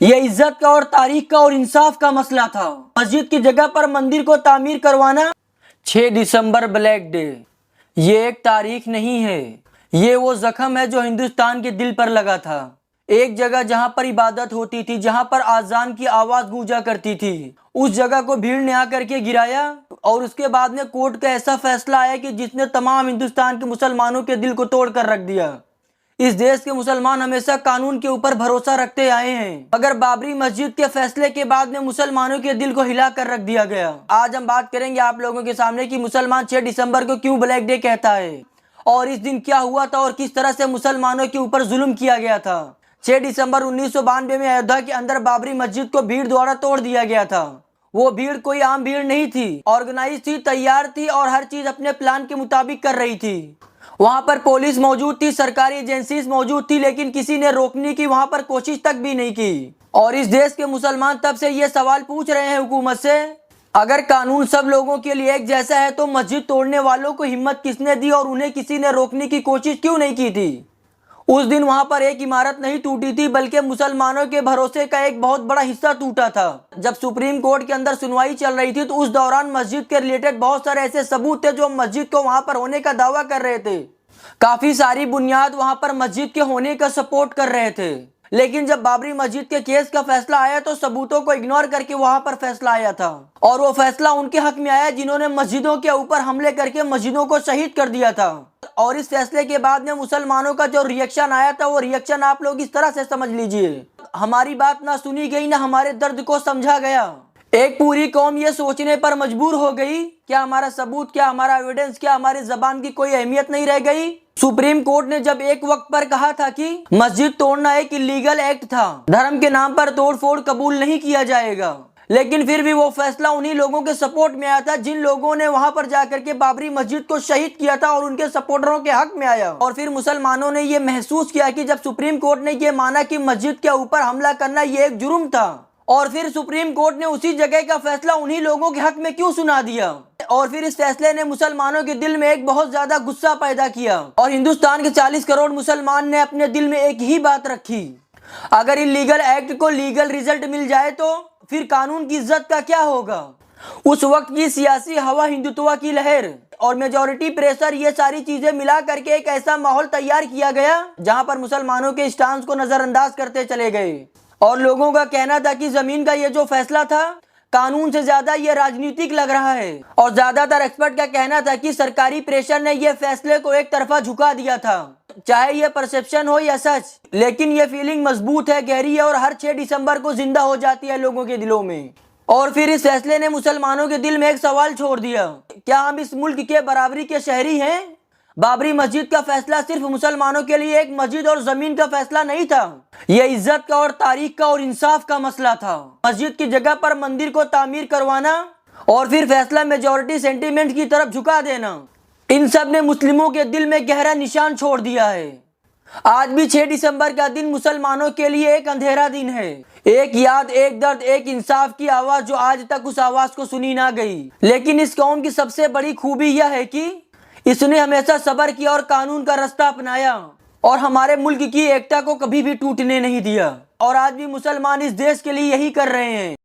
یہ عزت کا اور تاریخ کا اور انصاف کا مسئلہ تھا۔ مسجد کی جگہ پر مندر کو تعمیر کروانا۔ 6 دسمبر بلیک ڈے، یہ ایک تاریخ نہیں ہے، یہ وہ زخم ہے جو ہندوستان کے دل پر لگا تھا۔ ایک جگہ جہاں پر عبادت ہوتی تھی، جہاں پر آذان کی آواز گونجا کرتی تھی، اس جگہ کو بھیڑ نے آ کر کے گرایا، اور اس کے بعد میں کورٹ کا ایسا فیصلہ آیا کہ جس نے تمام ہندوستان کے مسلمانوں کے دل کو توڑ کر رکھ دیا۔ اس دیش کے مسلمان ہمیشہ قانون کے اوپر بھروسہ رکھتے آئے ہیں، مگر بابری مسجد کے فیصلے کے بعد میں مسلمانوں کے دل کو ہلا کر رکھ دیا گیا۔ آج ہم بات کریں گے آپ لوگوں کے سامنے کہ مسلمان 6 دسمبر کو کیوں بلیک ڈے کہتا ہے، اور اس دن کیا ہوا تھا اور کس طرح سے مسلمانوں کے اوپر ظلم کیا گیا تھا۔ 6 دسمبر 1992 میں ایودھیا کے اندر بابری مسجد کو بھیڑ دوارا توڑ دیا گیا تھا۔ وہ بھیڑ کوئی عام بھیڑ نہیں تھی، آرگنائز تھی، تیار تھی، اور ہر چیز اپنے پلان کے مطابق کر رہی تھی۔ وہاں پر پولیس موجود تھی، سرکاری ایجنسیز موجود تھی، لیکن کسی نے روکنے کی وہاں پر کوشش تک بھی نہیں کی۔ اور اس دیش کے مسلمان تب سے یہ سوال پوچھ رہے ہیں حکومت سے، اگر قانون سب لوگوں کے لیے ایک جیسا ہے تو مسجد توڑنے والوں کو ہمت کس نے دی اور انہیں کسی نے روکنے کی کوشش کیوں نہیں کی تھی؟ اس دن وہاں پر ایک عمارت نہیں ٹوٹی تھی، بلکہ مسلمانوں کے بھروسے کا ایک بہت بڑا حصہ ٹوٹا تھا۔ جب سپریم کورٹ کے اندر سنوائی چل رہی تھی تو اس دوران مسجد کے ریلیٹڈ بہت سارے ایسے ثبوت تھے جو مسجد کو وہاں پر ہونے کا دعویٰ کر رہے تھے۔ کافی ساری بنیاد وہاں پر مسجد کے ہونے کا سپورٹ کر رہے تھے، لیکن جب بابری مسجد کے کیس کا فیصلہ آیا تو ثبوتوں کو اگنور کر کے وہاں پر فیصلہ آیا تھا، اور وہ فیصلہ ان کے حق میں آیا جنہوں نے مسجدوں کے اوپر حملے کر کے مسجدوں کو شہید کر دیا تھا۔ اور اس فیصلے کے بعد میں مسلمانوں کا جو ریئیکشن آیا تھا، وہ ریئیکشن آپ لوگ اس طرح سے سمجھ لیجئے، ہماری بات نہ سنی گئی، نہ ہمارے درد کو سمجھا گیا۔ ایک پوری قوم یہ سوچنے پر مجبور ہو گئی، کیا ہمارا ثبوت، کیا ہمارا ایویڈنس، کیا ہماری زبان کی کوئی اہمیت نہیں رہ گئی؟ سپریم کورٹ نے جب ایک وقت پر کہا تھا کہ مسجد توڑنا ایک اللیگل ایکٹ تھا، دھرم کے نام پر توڑ پھوڑ قبول نہیں کیا جائے گا، لیکن پھر بھی وہ فیصلہ انہی لوگوں کے سپورٹ میں آیا تھا جن لوگوں نے وہاں پر جا کر کے بابری مسجد کو شہید کیا تھا، اور ان کے سپورٹروں کے حق میں آیا۔ اور پھر مسلمانوں نے یہ محسوس کیا کہ جب سپریم کورٹ نے یہ مانا کہ مسجد کے اوپر حملہ کرنا یہ ایک جرم تھا، اور پھر سپریم کورٹ نے اسی جگہ کا فیصلہ انہی لوگوں کے حق میں کیوں سنا دیا؟ اور پھر اس فیصلے نے مسلمانوں کے دل میں ایک بہت زیادہ غصہ پیدا کیا، اور ہندوستان کے 40 کروڑ مسلمان نے اپنے دل میں ایک ہی بات رکھی، اگر اللیگل ایکٹ کو لیگل ریزلٹ مل جائے تو پھر قانون کی عزت کا کیا ہوگا؟ اس وقت کی سیاسی ہوا، ہندوتوا کی لہر اور میجورٹی پریشر، یہ ساری چیزیں ملا کر کے ایک ایسا ماحول تیار کیا گیا جہاں پر مسلمانوں کے اسٹانس کو نظر انداز کرتے چلے گئے، اور لوگوں کا کہنا تھا کہ زمین کا یہ جو فیصلہ تھا قانون سے زیادہ یہ راجنیتک لگ رہا ہے، اور زیادہ تر ایکسپرٹ کا کہنا تھا کہ سرکاری پریشر نے یہ فیصلے کو ایک طرفہ جھکا دیا تھا، چاہے یہ پرسپشن ہو یا سچ، لیکن یہ فیلنگ مضبوط ہے، گہری ہے، اور ہر 6 دسمبر کو زندہ ہو جاتی ہے لوگوں کے دلوں میں۔ اور پھر اس فیصلے نے مسلمانوں کے دل میں ایک سوال چھوڑ دیا، کیا ہم اس ملک کے برابری کے شہری ہیں؟ بابری مسجد کا فیصلہ صرف مسلمانوں کے لیے ایک مسجد اور زمین کا فیصلہ نہیں تھا، یہ عزت کا اور تاریخ کا اور انصاف کا مسئلہ تھا۔ مسجد کی جگہ پر مندر کو تعمیر کروانا اور پھر فیصلہ میجورٹی سینٹیمنٹ کی طرف جھکا دینا، ان سب نے مسلموں کے دل میں گہرا نشان چھوڑ دیا ہے۔ آج بھی 6 دسمبر کا دن مسلمانوں کے لیے ایک اندھیرا دن ہے، ایک یاد، ایک درد، ایک انصاف کی آواز جو آج تک اس آواز کو سنی نہ گئی۔ لیکن اس قوم کی سب سے بڑی خوبی یہ ہے کہ اس نے ہمیشہ صبر کیا اور قانون کا راستہ اپنایا، اور ہمارے ملک کی ایکتا کو کبھی بھی ٹوٹنے نہیں دیا، اور آج بھی مسلمان اس دیش کے لیے یہی کر رہے ہیں۔